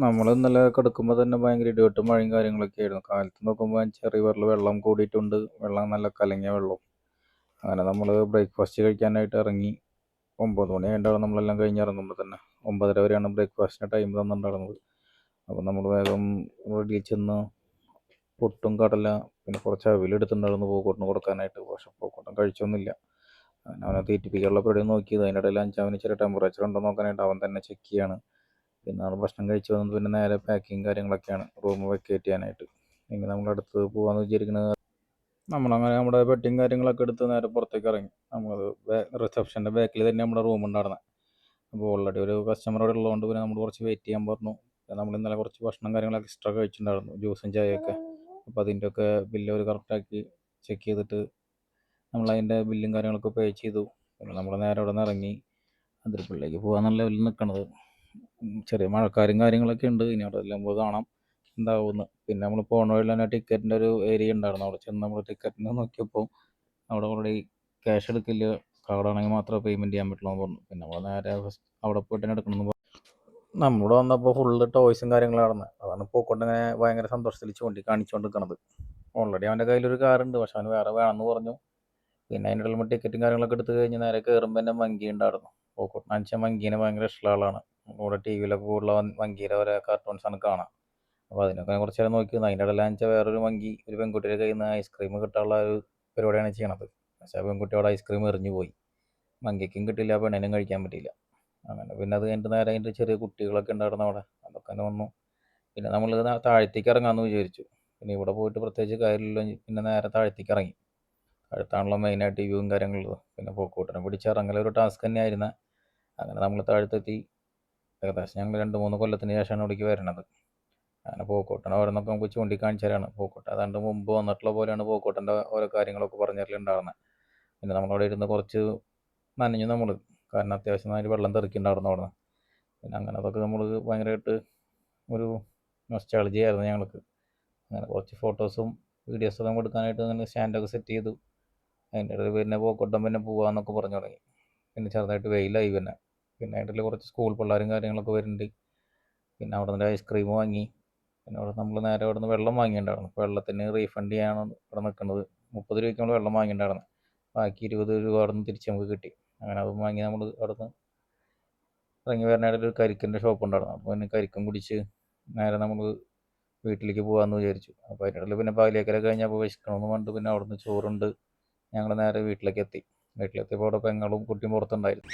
നമ്മൾ ഇന്നലെ കിടക്കുമ്പോൾ തന്നെ ഭയങ്കര ഇടിവെട്ടും മഴയും കാര്യങ്ങളൊക്കെ ആയിരുന്നു. കാലത്ത് നോക്കുമ്പോൾ ചെറിയ വെള്ളം കൂടിയിട്ടുണ്ട്. വെള്ളം നല്ല കലങ്ങിയ വെള്ളം. അങ്ങനെ നമ്മൾ ബ്രേക്ക്ഫാസ്റ്റ് കഴിക്കാനായിട്ട് ഇറങ്ങി. 9 മണി ആയിട്ടുണ്ടാവും നമ്മളെല്ലാം കഴിഞ്ഞ് ഇറങ്ങുമ്പോൾ തന്നെ. 9:30 വരെയാണ് ബ്രേക്ക്ഫാസ്റ്റിൻ്റെ ടൈം തന്നിട്ടുണ്ടായിരുന്നത്. അപ്പോൾ നമ്മൾ വേഗം റെഡിയിൽ ചെന്ന് പുട്ടും കടല പിന്നെ കുറച്ച് അവിലെടുത്തിട്ടുണ്ടായിരുന്നു പൂക്കോട്ടിന് കൊടുക്കാനായിട്ട്. പക്ഷെ പൂക്കോട്ടൻ കഴിച്ചൊന്നുമില്ല. അവനെ തീറ്റിപ്പിക്കാനുള്ള പരിപാടി നോക്കിയത്. അതിനിടയിൽ അവന് ചെറിയ ടെമ്പറേച്ചർ ഉണ്ടോ നോക്കാനായിട്ട് അവൻ തന്നെ ചെക്ക് ചെയ്യാണ്. പിന്നെ നമ്മൾ ഭക്ഷണം കഴിച്ച് വന്നത് പിന്നെ നേരെ പാക്കിങ് കാര്യങ്ങളൊക്കെയാണ് റൂം വെക്കേറ്റ് ചെയ്യാനായിട്ട്. ഇനി നമ്മളടുത്ത് പോകാമെന്ന് വിചാരിക്കുന്നത്. നമ്മളങ്ങനെ നമ്മുടെ ബെഡും കാര്യങ്ങളൊക്കെ എടുത്ത് നേരെ പുറത്തേക്ക് ഇറങ്ങി. നമ്മളത് റിസപ്ഷൻ്റെ ബാക്കിൽ തന്നെ നമ്മുടെ റൂം ഉണ്ടായിരുന്നത്. അപ്പോൾ ഓൾറെഡി ഒരു കസ്റ്റമർ അവിടെ ഉള്ളതുകൊണ്ട് പിന്നെ നമ്മൾ കുറച്ച് വെയിറ്റ് ചെയ്യാൻ പറഞ്ഞു. നമ്മൾ ഇന്നലെ കുറച്ച് ഭക്ഷണം കാര്യങ്ങളൊക്കെ എക്സ്ട്രാ കഴിച്ചിട്ടുണ്ടായിരുന്നു, ജ്യൂസും ചായയൊക്കെ. അപ്പോൾ അതിൻ്റെയൊക്കെ ബില്ല് അവർ കറക്റ്റാക്കി ചെക്ക് ചെയ്തിട്ട് നമ്മളതിൻ്റെ ബില്ലും കാര്യങ്ങളൊക്കെ പേ ചെയ്തു. പിന്നെ നമ്മൾ നേരെ അവിടെ നിന്ന് ഇറങ്ങി അതിരപ്പള്ളിയിലേക്ക് പോകാന്നുള്ള ലെവലിൽ നിൽക്കണത്. ചെറിയ മഴക്കാരും കാര്യങ്ങളൊക്കെ ഉണ്ട്. ഇനി അവിടെ എല്ലാം പോയി കാണാം എന്താവുമെന്ന്. പിന്നെ നമ്മൾ പോണ വഴി തന്നെ ടിക്കറ്റിൻ്റെ ഒരു ഏരിയ ഉണ്ടായിരുന്നു. അവിടെ ചെന്ന് നമ്മൾ ടിക്കറ്റിന് നോക്കിയപ്പോൾ അവിടെ ഓൾറെഡി ക്യാഷ് എടുക്കില്ല, കാർഡാണെങ്കിൽ മാത്രമേ പേയ്മെൻറ്റ് ചെയ്യാൻ പറ്റുള്ളൂ എന്ന് പറഞ്ഞു. പിന്നെ നമ്മൾ നേരെ അവിടെ പോയിട്ട് തന്നെ എടുക്കണമെന്ന് പറഞ്ഞു. നമ്മളിവിടെ വന്നപ്പോൾ ഫുള്ള് ടോയ്സും കാര്യങ്ങളാണ്. അതാണ് പോയിക്കൊണ്ടിങ്ങനെ ഭയങ്കര സന്തോഷത്തിൽ കാണിച്ചുകൊണ്ടിരിക്കണത്. ഓൾറെഡി അവൻ്റെ കയ്യിലൊരു കാറുണ്ട്, പക്ഷെ അവന് വേറെ വേണമെന്ന് പറഞ്ഞു. പിന്നെ അതിൻ്റെ ഇടയിൽ ടിക്കറ്റും കാര്യങ്ങളൊക്കെ എടുത്ത് കഴിഞ്ഞ് നേരെ കയറുമ്പോൾ തന്നെ മങ്കി ഉണ്ടായിരുന്നു. പോക്കോട്ടിന് വെച്ചാൽ മങ്കീനെ ഭയങ്കര ഇഷ്ടമുള്ള ആളാണ്. നമ്മുടെ ടി വിയിലൊക്കെ കൂടുതൽ മങ്കീരെ ഓരോ കാർട്ടൂൺസാണ് കാണാം. അപ്പോൾ അതിനൊക്കെ കുറച്ച് നേരം നോക്കി. അതിൻ്റെ ഇടയിലാണെന്ന് വെച്ചാൽ വേറൊരു മങ്കി ഒരു പെൺകുട്ടിയുടെ കയ്യിൽ നിന്ന് ഐസ്ക്രീം കിട്ടാനുള്ള ഒരു പരിപാടിയാണ് ചെയ്യണത്. പക്ഷേ ആ പെൺകുട്ടിയോട് ഐസ്ക്രീം എറിഞ്ഞു പോയി. മങ്കിക്കും കിട്ടില്ല, പെണ്ണിനും കഴിക്കാൻ പറ്റിയില്ല. അങ്ങനെ പിന്നെ അത് കഴിഞ്ഞിട്ട് നേരെ അതിൻ്റെ ചെറിയ കുട്ടികളൊക്കെ ഉണ്ടായിരുന്നു അവിടെ. അതൊക്കെ തന്നെ വന്നു. പിന്നെ നമ്മൾ താഴത്തേക്ക് ഇറങ്ങാമെന്ന് വിചാരിച്ചു. പിന്നെ ഇവിടെ പോയിട്ട് പ്രത്യേകിച്ച് കാര്യമില്ല. പിന്നെ നേരെ താഴത്തേക്ക് ഇറങ്ങി. അടുത്താണല്ലോ മെയിനായിട്ട് ഈ വ്യൂവും കാര്യങ്ങളുള്ളത്. പിന്നെ പോക്കൂട്ടിനെ പിടിച്ച് ഇറങ്ങലൊരു ടാസ്ക് തന്നെയായിരുന്നു. അങ്ങനെ നമ്മൾ താഴത്തെത്തി. ഏകദേശം ഞങ്ങൾ 2-3 കൊല്ലത്തിന് ശേഷമാണ് ഇവിടേക്ക് വരുന്നത്. അങ്ങനെ പോക്കോട്ടനെ ഓരോന്നൊക്കെ നമുക്ക് ചൂണ്ടിക്കാണിച്ചു തരാണ്. പോക്കോട്ട ഏതാണ്ട് മുമ്പ് വന്നിട്ടുള്ള പോലെയാണ് പോക്കോട്ടൻ്റെ ഓരോ കാര്യങ്ങളൊക്കെ പറഞ്ഞു തരലുണ്ടായിരുന്നത്. പിന്നെ നമ്മളവിടെ ഇരുന്ന് കുറച്ച് നനഞ്ഞു നമ്മൾ, കാരണം അത്യാവശ്യം അതിന് വെള്ളം തെറിക്കുന്നുണ്ടായിരുന്നു അവിടെ നിന്ന്. പിന്നെ അങ്ങനെ അതൊക്കെ നമ്മൾ ഭയങ്കരമായിട്ട് ഒരു നൊസ്റ്റാൾജി ആയിരുന്നു ഞങ്ങൾക്ക്. അങ്ങനെ കുറച്ച് ഫോട്ടോസും വീഡിയോസൊക്കെ എടുക്കാനായിട്ട് അങ്ങനെ സ്റ്റാൻഡൊക്കെ സെറ്റ് ചെയ്തു. അതിൻ്റെ ഇടയിൽ പിന്നെ പോക്കോട്ടം പിന്നെ പോകാമെന്നൊക്കെ പറഞ്ഞു തുടങ്ങി. പിന്നെ ചെറുതായിട്ട് വെയിലായി. പിന്നെ അതിൻ്റെ കുറച്ച് സ്കൂൾ പിള്ളേരും കാര്യങ്ങളൊക്കെ വരുന്നുണ്ട്. പിന്നെ അവിടെ നിന്ന് ഐസ്ക്രീം വാങ്ങി. പിന്നെ അവിടെ നമ്മൾ നേരെ അവിടെ നിന്ന് വെള്ളം വാങ്ങിയിട്ടുണ്ടായിരുന്നു. വെള്ളത്തിന് റീഫണ്ട് ചെയ്യാണ് ഇവിടെ നിൽക്കുന്നത്. 30 രൂപയ്ക്ക് നമ്മൾ വെള്ളം വാങ്ങിയിട്ടുണ്ടായിരുന്നു. ബാക്കി 20 രൂപ അവിടെ നിന്ന് തിരിച്ച് നമുക്ക് കിട്ടി. അങ്ങനെ അതും വാങ്ങി നമ്മൾ അവിടെ നിന്ന് ഇറങ്ങി വരാനായിട്ട് ഒരു കരിക്കിൻ്റെ ഷോപ്പ് ഉണ്ടായിരുന്നു. അപ്പോൾ പിന്നെ കരിക്കും കുടിച്ച് നേരെ നമ്മൾ വീട്ടിലേക്ക് പോകാമെന്ന് വിചാരിച്ചു. അപ്പോൾ അതിൻ്റെ ഇടയിൽ പിന്നെ പാലിയേക്കലൊക്കെ കഴിഞ്ഞപ്പോൾ വിശക്കണമെന്ന് പറഞ്ഞിട്ട് പിന്നെ അവിടെ നിന്ന് ചോറുണ്ട് ഞങ്ങൾ നേരെ വീട്ടിലേക്ക് എത്തി. വീട്ടിലെത്തിയപ്പോൾ അവിടെ പെങ്ങളും കുട്ടിയും പുറത്തുണ്ടായിരുന്നു.